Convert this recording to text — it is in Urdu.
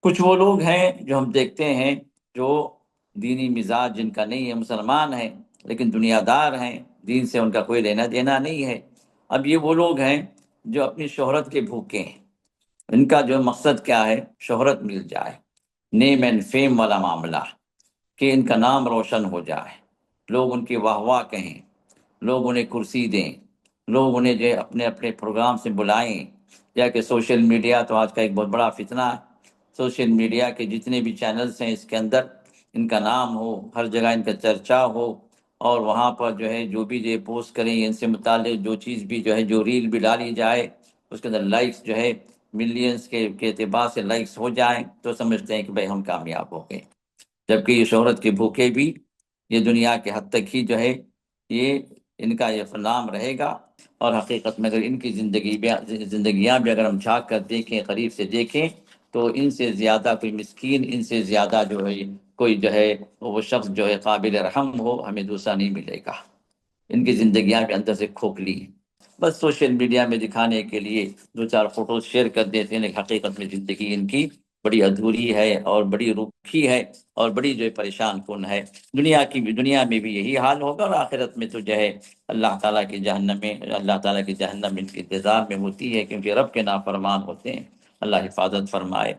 کچھ وہ لوگ ہیں جو ہم دیکھتے ہیں جو دینی مزاج جن کا نہیں ہے، مسلمان ہیں لیکن دنیا دار ہیں، دین سے ان کا کوئی لینا دینا نہیں ہے۔ اب یہ وہ لوگ ہیں جو اپنی شہرت کے بھوکے ہیں، ان کا جو مقصد کیا ہے، شہرت مل جائے، نیم اینڈ فیم والا معاملہ، کہ ان کا نام روشن ہو جائے، لوگ ان کی واہ واہ کہیں، لوگ انہیں کرسی دیں، لوگ انہیں جو ہے اپنے اپنے پروگرام سے بلائیں، یا کہ سوشل میڈیا تو آج کا ایک بہت بڑا فتنہ ہے۔ سوشل میڈیا کے جتنے بھی چینلز ہیں اس کے اندر ان کا نام ہو، ہر جگہ ان کا چرچا ہو، اور وہاں پر جو ہے جو بھی جو پوسٹ کریں ان سے متعلق جو چیز بھی جو ہے، جو ریل بھی ڈالی جائے اس کے اندر لائکس جو ہے ملینز کے اعتبار سے لائکس ہو جائیں تو سمجھتے ہیں کہ بھائی ہم کامیاب ہو گئے، جبکہ یہ شہرت کے بھوکے بھی یہ دنیا کے حد تک ہی جو ہے یہ ان کا یہ نام رہے گا۔ اور حقیقت میں اگر ان کی زندگیاں بھی اگر ہم جھانک کر دیکھیں، قریب سے دیکھیں، تو ان سے زیادہ کوئی مسکین، ان سے زیادہ جو ہے کوئی جو ہے وہ شخص جو ہے قابل رحم ہو ہمیں دوسرا نہیں ملے گا۔ ان کی زندگیاں بھی اندر سے کھوکھلی ہیں، بس سوشل میڈیا میں دکھانے کے لیے دو چار فوٹوز شیئر کر دیتے ہیں، لیکن حقیقت میں زندگی ان کی بڑی ادھوری ہے اور بڑی روکھی ہے اور بڑی جو ہے پریشان کن ہے۔ دنیا میں بھی یہی حال ہوگا، اور آخرت میں تو جو ہے اللہ تعالیٰ کی جہنم ان کے انتظار میں ہوتی ہے، کیونکہ رب کے نافرمان ہوتے ہیں۔ اللہ حفاظت فرمائے۔